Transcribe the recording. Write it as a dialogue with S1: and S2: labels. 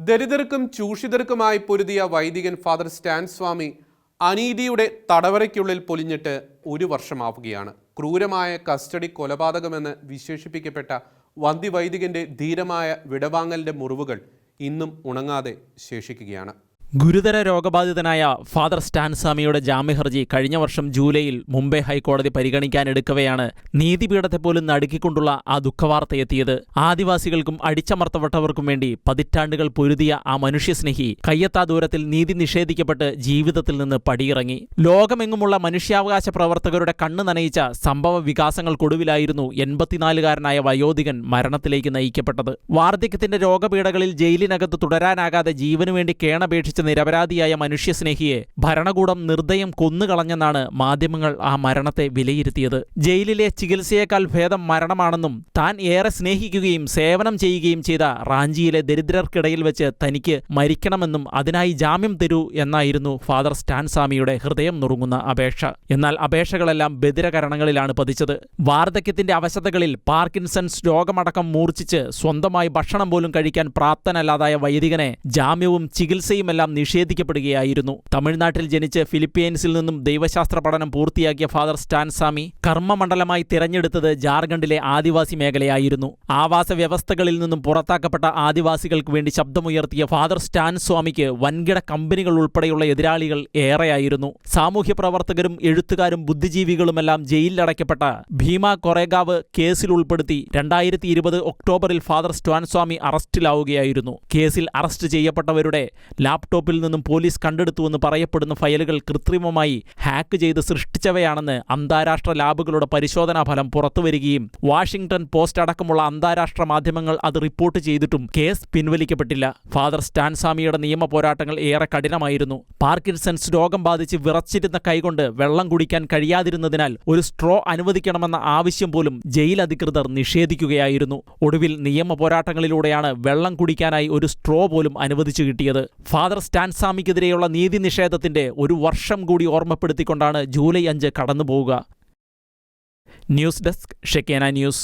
S1: ദരിദ്രർക്കും ചൂഷിതർക്കുമായി പൊരുതിയ വൈദികൻ father Stan സ്വാമി അനീതിയുടെ തടവറയ്ക്കുള്ളിൽ പൊലിഞ്ഞിട്ട് 1 വർഷമാവുകയാണ്. ക്രൂരമായ custody കൊലപാതകമെന്ന് വിശേഷിപ്പിക്കപ്പെട്ട വന്ധ്യവൈദികന്റെ ധീരമായ വിടവാങ്ങലിന്റെ മുറിവുകൾ ഇന്നും ഉണങ്ങാതെ ശേഷിക്കുകയാണ്.
S2: ഗുരുതര രോഗബാധിതനായ ഫാദർ സ്റ്റാൻ സ്വാമിയുടെ ജാമ്യഹർജി കഴിഞ്ഞ വർഷം ജൂലൈയിൽ മുംബൈ ഹൈക്കോടതി പരിഗണിക്കാനെടുക്കവെയാണ് നീതിപീഠത്തെ പോലും നടുക്കിക്കൊണ്ടുള്ള ആ ദുഃഖവാർത്തയെത്തിയത്. ആദിവാസികൾക്കും അടിച്ചമർത്തപ്പെട്ടവർക്കും വേണ്ടി പതിറ്റാണ്ടുകൾ പൊരുതിയ ആ മനുഷ്യസ്നേഹി കയ്യെത്താ ദൂരത്തിൽ നീതി നിഷേധിക്കപ്പെട്ട് ജീവിതത്തിൽ നിന്ന് പടിയിറങ്ങി. ലോകമെങ്ങുമുള്ള മനുഷ്യാവകാശ പ്രവർത്തകരുടെ കണ്ണു നനയിച്ച സംഭവ വികാസങ്ങൾക്കൊടുവിലായിരുന്നു 84-കാരനായ വയോധികൻ മരണത്തിലേക്ക് നയിക്കപ്പെട്ടത്. വാർദ്ധക്യത്തിന്റെ രോഗപീഠകളിൽ ജയിലിനകത്ത് തുടരാനാകാതെ ജീവനുവേണ്ടി കേണപേക്ഷിച്ച നിരപരാധിയായ മനുഷ്യസ്നേഹിയെ ഭരണകൂടം നിർദ്ദയം കൊന്നുകളഞ്ഞെന്നാണ് മാധ്യമങ്ങൾ ആ മരണത്തെ വിലയിരുത്തിയത്. ജയിലിലെ ചികിത്സയേക്കാൾ ഭേദം മരണമാണെന്നും താൻ ഏറെ സ്നേഹിക്കുകയും സേവനം ചെയ്യുകയും ചെയ്ത റാഞ്ചിയിലെ ദരിദ്രർക്കിടയിൽ വെച്ച് തനിക്ക് മരിക്കണമെന്നും അതിനായി ജാമ്യം തരൂ എന്നായിരുന്നു ഫാദർ സ്റ്റാൻ സ്വാമിയുടെ ഹൃദയം നുറുങ്ങുന്ന അപേക്ഷ. എന്നാൽ അപേക്ഷകളെല്ലാം ബധിരകരണങ്ങളിലാണ് പതിച്ചത്. വാർദ്ധക്യത്തിന്റെ അവശതകളിൽ പാർക്കിൻസൺസ് രോഗമടക്കം മൂർച്ഛിച്ച് സ്വന്തമായി ഭക്ഷണം പോലും കഴിക്കാൻ പ്രാപ്തനല്ലാതായ വൈദികനെ ജാമ്യവും ചികിത്സയുമെല്ലാം നിഷേധിക്കപ്പെടുകയായിരുന്നു. തമിഴ്നാട്ടിൽ ജനിച്ച് ഫിലിപ്പീൻസിൽ നിന്നും ദൈവശാസ്ത്ര പഠനം പൂർത്തിയാക്കിയ ഫാദർ സ്റ്റാൻ സ്വാമി കർമ്മമണ്ഡലമായി തിരഞ്ഞെടുത്തത് ജാർഖണ്ഡിലെ ആദിവാസി മേഖലയായിരുന്നു. ആവാസ വ്യവസ്ഥകളിൽ നിന്നും പുറത്താക്കപ്പെട്ട ആദിവാസികൾക്ക് വേണ്ടി ശബ്ദമുയർത്തിയ ഫാദർ സ്റ്റാൻ സ്വാമിക്ക് വൻകിട കമ്പനികൾ ഉൾപ്പെടെയുള്ള എതിരാളികൾ ഏറെയായിരുന്നു. സാമൂഹ്യ പ്രവർത്തകരും എഴുത്തുകാരും ബുദ്ധിജീവികളുമെല്ലാം ജയിലിലടയ്ക്കപ്പെട്ട ഭീമ കൊറേഗാവ് കേസിൽ ഉൾപ്പെടുത്തി 2020 ഒക്ടോബറിൽ ഫാദർ സ്റ്റാൻ സ്വാമി അറസ്റ്റിലാവുകയായിരുന്നു. കേസിൽ അറസ്റ്റ് ചെയ്യപ്പെട്ടവരുടെ ലാപ്ടോപ്പിൽ നിന്നും പോലീസ് കണ്ടെടുത്തുവെന്ന് പറയപ്പെടുന്ന ഫയലുകൾ കൃത്രിമമായി ഹാക്ക് ചെയ്ത് സൃഷ്ടിച്ചവയാണെന്ന് അന്താരാഷ്ട്ര ലാബുകളുടെ പരിശോധനാ ഫലം പുറത്തുവരികയും വാഷിംഗ്ടൺ പോസ്റ്റ് അടക്കമുള്ള അന്താരാഷ്ട്ര മാധ്യമങ്ങൾ അത് റിപ്പോർട്ട് ചെയ്തിട്ടും കേസ് പിൻവലിക്കപ്പെട്ടില്ല. ഫാദർ സ്റ്റാൻ സ്വാമിയുടെ നിയമ പോരാട്ടങ്ങൾ ഏറെ കഠിനമായിരുന്നു. പാർക്കിൻസൺസ് രോഗം ബാധിച്ച് വിറച്ചിരുന്ന കൈകൊണ്ട് വെള്ളം കുടിക്കാൻ കഴിയാതിരുന്നതിനാൽ ഒരു സ്ട്രോ അനുവദിക്കണമെന്ന ആവശ്യം പോലും ജയിൽ അധികൃതർ നിഷേധിക്കുകയായിരുന്നു. ഒടുവിൽ നിയമ പോരാട്ടങ്ങളിലൂടെയാണ് വെള്ളം കുടിക്കാനായി ഒരു സ്ട്രോ പോലും അനുവദിച്ചു കിട്ടിയത്. ഫാദർ സ്റ്റാൻ സ്വാമിക്കെതിരെയുള്ള നീതി നിഷേധത്തിന്റെ 1 വർഷം കൂടി ഓർമ്മപ്പെടുത്തിക്കൊണ്ടാണ് ജൂലൈ 5 കടന്നുപോവുക. News desk Shekkena news.